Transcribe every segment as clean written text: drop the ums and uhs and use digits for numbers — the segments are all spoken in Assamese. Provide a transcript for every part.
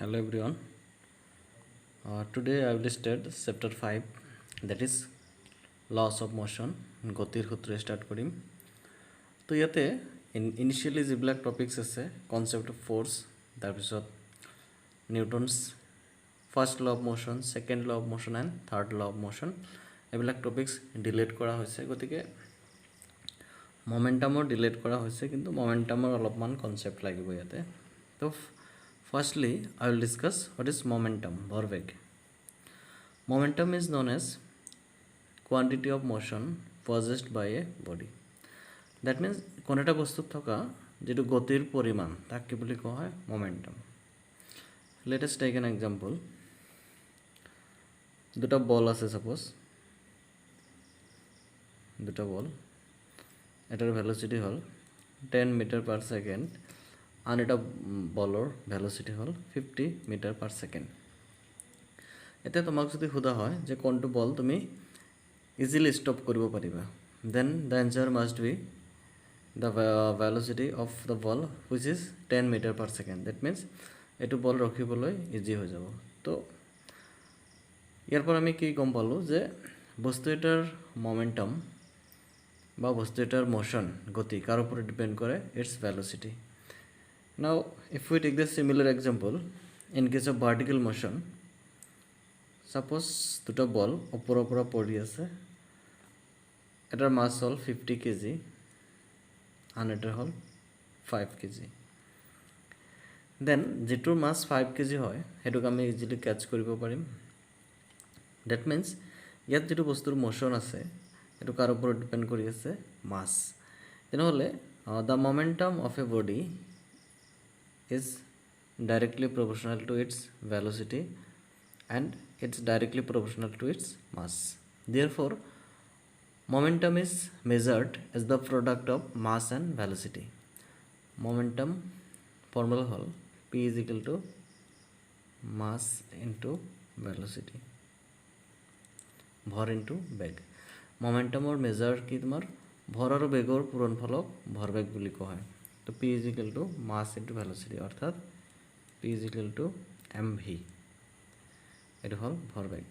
Hello everyone. Today I will start chapter 5, that is laws of motion. গতিৰ সূত্ৰে ষ্টাৰ্ট কৰিম। তো ইয়াতে ইনিচিয়েলি যিবিলাক টপিকছ আছে কনচেপ্ট অফ ফ'ৰ্চ, তাৰপিছত Newton's first law of motion, second law of motion and third law of motion, এইবিলাক টপিকছ ডিলেট কৰা হৈছে। গতিকে মমেণ্টামৰ ডিলেট কৰা হৈছে, কিন্তু মমেণ্টামৰ অলপমান কনচেপ্ট লাগিব ইয়াতে। তো firstly, I will discuss what is momentum, ভৰবেগ. Momentum is known as quantity of motion possessed by a body. That means কোনো এটা বস্তুত থকা যেটো গতিৰ পৰিমাণ তাক কি বুলি কোৱা হয়? Momentum. Let us take an example. দুটা বল আছে suppose. দুটা বল। এটাৰ velocity হ'ল 10 meter per second. আন এটা বলৰ ভেলোচিটি হ'ল 50 মিটাৰ পাৰ ছেকেণ্ড। এতিয়া তোমাক যদি সোধা হয় যে কোনটো বল তুমি ইজিলি ষ্টপ কৰিব পাৰিবা, then the answer must be the velocity of the ball which is 10 meter per second. That means এইটো বল ৰখিবলৈ ইজি হৈ যাব। তো ইয়াৰ পৰা আমি কি গম পালোঁ যে বস্তু এটাৰ মমেণ্টাম বা বস্তু এটাৰ মোশ্যন গতি কাৰ ওপৰত ডিপেণ্ড কৰে? It's velocity. Now, if we take the similar example, in case of vertical motion, suppose দুটা বল ওপৰৰ পৰা পৰি আছে, এটাৰ মাছ হ'ল 50 kg, আন এটাৰ হ'ল 5 kg. Then যিটোৰ মাছ 5 kg হয় সেইটোক আমি ইজিলি কেটচ কৰিব পাৰিম। ডেট মিনছ ইয়াত যিটো বস্তুৰ মোশ্যন আছে সেইটো কাৰ ওপৰত ডিপেণ্ড কৰি আছে? মাছ। তেনেহ'লে the momentum of A body is directly proportional to its velocity and it's directly proportional to its mass. Therefore, momentum is measured as the product of mass and velocity. Momentum formula hol P is equal to mass into velocity, ভৰ into বেগ। momentumৰ মেজাৰ কি তোমাৰ? ভৰ আৰু বেগৰ পূৰণফলক ভৰবেগ বুলি কোৱা হয়। তো P is equal to mass into velocity, অৰ্থাৎ P is equal to mv, এইটো হ'ল ভৰবেগ।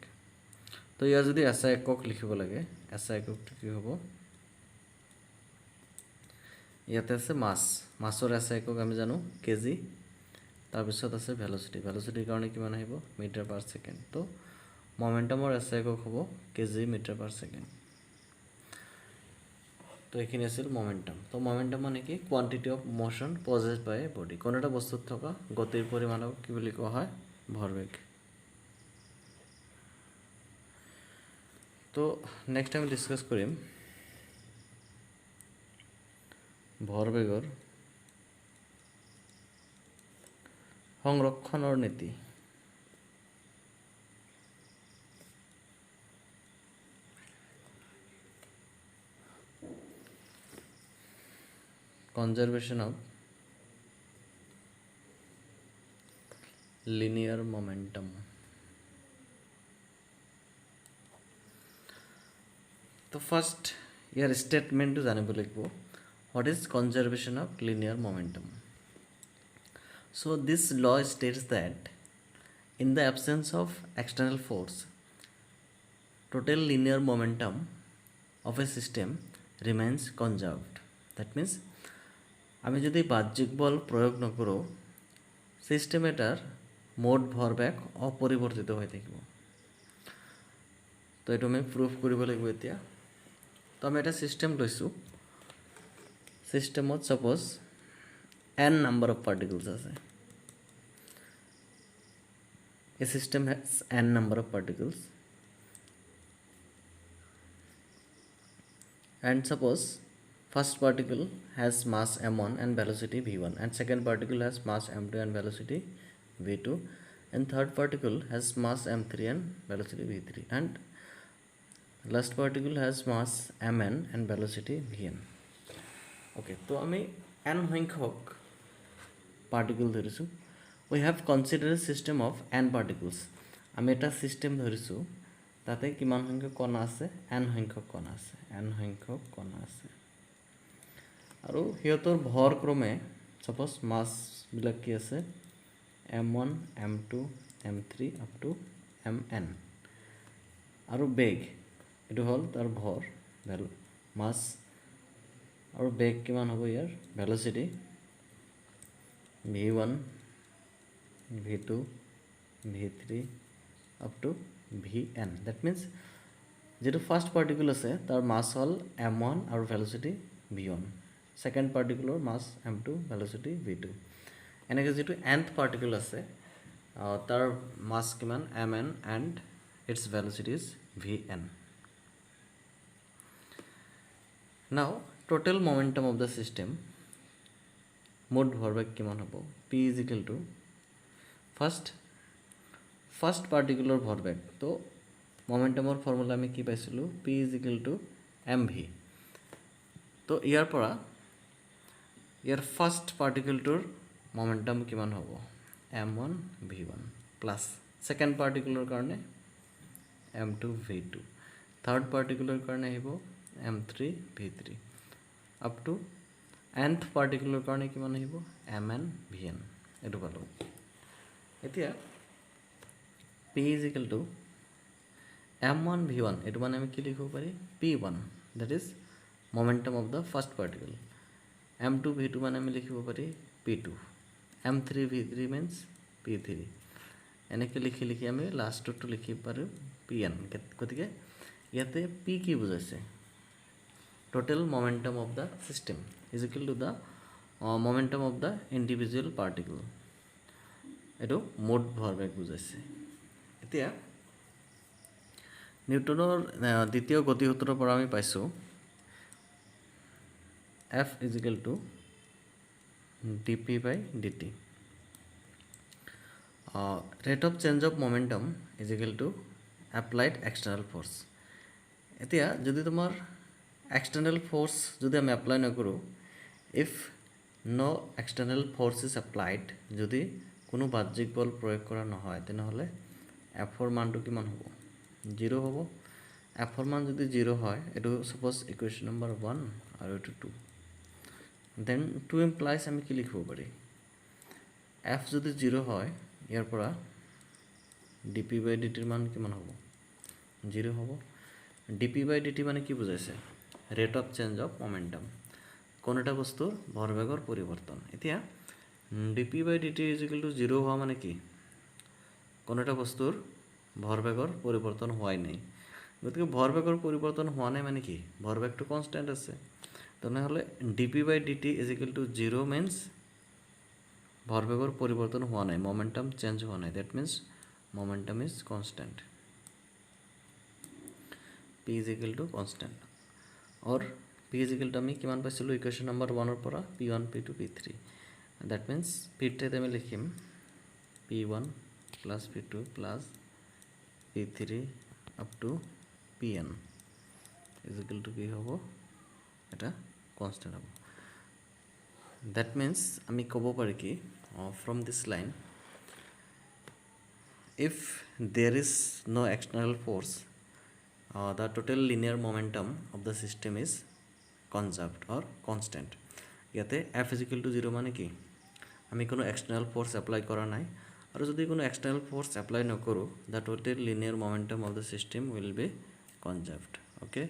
তো ইয়াৰ যদি এছআই একক লিখিব লাগে, এছআই এককটো কি হ'ব? ইয়াতে আছে মাছ, মাছৰ এছআই একক আমি জানো কেজি, তাৰপিছত আছে ভেলোচিটি, ভেলোচিটিৰ কাৰণে কিমান আহিব? Metre per second. তো মমেণ্টামৰ এছআই একক হ'ব কেজি মিটাৰ পাৰ ছেকেণ্ড। তো এইখিনি আছিল মমেণ্টাম। তো মমেণ্টাম মানে কি? Quantity of motion possessed by a body. কোনো এটা বস্তুত থকা গতিৰ পৰিমাণক কি বুলি কোৱা হয়? ভৰবেগ। তো নেক্সট আমি ডিছকাছ কৰিম ভৰবেগৰ সংৰক্ষণৰ নীতি। conservation of linear momentum. তো ফাৰ্ষ্ট ইয়াৰ ষ্টেটমেণ্টটো জানিব লাগিব, what is conservation of linear momentum. So' this law states that in the absence of external force total linear momentum of a system remains conserved. That means আমি যদি বাহ্যিক বল প্ৰয়োগ নকৰোঁ, ছিষ্টেম এটাৰ মোট ভৰবেগ অপৰিৱৰ্তিত হৈ থাকিব। তো এইটো আমি প্ৰুভ কৰিব লাগিব এতিয়া। তো আমি এটা ছিষ্টেম লৈছোঁ, ছিষ্টেমত suppose n number of particles আছে। A system has n number of particles and suppose first particle has mass m1 and velocity v1, and second particle has mass m2 and velocity v2, and third particle has mass m3 and velocity v3, and last particle has mass mn and velocity vn. Okay, তো আমি n সংখ্যক পাৰ্টিকল ধৰিছোঁ। we have considered a system of n particles. আমি এটা সিস্টেম ধৰিছোঁ, তাতে কিমান সংখ্যক কণা আছে? n সংখ্যক কণা আছে, n সংখ্যক কণা আছে। আৰু সিহঁতৰ ভৰ ক্ৰমে ছাপ'জ মাছবিলাক কি আছে? m1 m2 m3 up to mn আৰু বেগ এটো হল তাৰ ভৰ ভ্যালু মাস আৰু বেগ কিমান হ'ব ইয়াৰ velocity v1 v2 v3 up to vn that means যেটো ফার্স্ট পার্টিকল আছে তার মাস হল m1 আৰু ভেলোসিটি v1 সেকেন্ড পাৰ্টিকুলৰ মাস m2 ভেলোসিটি v2 এনেকৈ যেটো nth পাৰ্টিকল আছে তাৰ মাস কিমান mn and its velocity is vn. Now total momentum of the system মোট ভরবেগ কিমান হ'ব p is equal to first particular ভরবেগ তো মোমেন্টামৰ ফৰ্মুলা আমি কি পাইছিলো p is equal to mv তো ইয়াৰ পৰা ইয়াৰ ফাৰ্স্ট পাৰ্টিকলটোৰ মোমেন্টাম কিমান হ'ব m1 v1 প্লাস সেকেন্ড পাৰ্টিকুলৰ কাৰণে m2 v2 থাৰ্ড পাৰ্টিকুলৰ কাৰণে আহিব m3 v3 up to nth পাৰ্টিকুলৰ কাৰণে কিমান আহিব mn vn এটো পালো এতিয়া p is equal to m1 v1 এটো মানে আমি কি লিখিব পাৰি p1 that is momentum of the first particle m2 v2 মানে আমি লিখিব পাৰি p2 m3 v3 means p3 এনেকে লিখি লিখি আমি লাস্টটো লিখি পাৰো pn গতিকে ইয়াতে p কি বুজাইছে total momentum of the system is equal to the momentum of the individual particle এটো মোট ভরবেগ বুজাইছে এতিয়া নিউটনৰ দ্বিতীয় গতিসূত্ৰৰ পৰা আমি পাইছো F is equal to dp by dt rate of change of momentum is equal to applied external force এতিয়া যদি তোমাৰ external force যদি আমি apply নকৰো if no external force is applied যদি কোনো বাহ্যিক বল প্ৰয়োগ কৰা নহয় তেনেহলে F ৰ মানটো কিমান হ'ব 0 হ'ব F ৰ মান যদি 0 হয় এটো suppose equation number 1 আৰু এটো 2 then 2 implies আমি কি লিখিব পাৰি f যদি 0 হয় ইয়াৰ পৰা dp by dt ৰ মান কিমান হ'ব 0 হ'ব dp by dt মানে কি বুজাইছে rate of change of momentum কোন এটা বস্তুৰ ভৰবেগৰ পৰিৱৰ্তন এতিয়া dp by dt is equal to 0 হোৱা মানে কি কোন এটা বস্তুৰ ভৰবেগৰ পৰিৱৰ্তন হোৱাই নাই গতিকে ভৰবেগৰ পৰিৱৰ্তন হোৱা নাই মানে কি ভৰবেগটো কনস্ট্যান্ট আছে তেনেহলে dp by dt is equal to 0 means ভৰবেগৰ পৰিৱৰ্তন হোৱা নাই momentum change হোৱা নাই that means momentum is constant p is equal to constant or p is equal to আমি কিমান পাইছিলো ইকুৱেশ্যন নম্বৰ 1 ৰ পৰা p1 p2 p3 that means p তে আমি লিখিম p1 plus p2 plus p3 up to pn is equal to কি হ'ব এটা constant হ'ব that means আমি ক'ব পাৰি কি from this line if there is no external force the total linear momentum of the system is conserved or constant ইয়াতে f is equal to 0 মানে কি আমি কোনো external force apply কৰা নাই আৰু যদি কোনো external force apply নকৰো the total linear momentum of the system will be conserved okay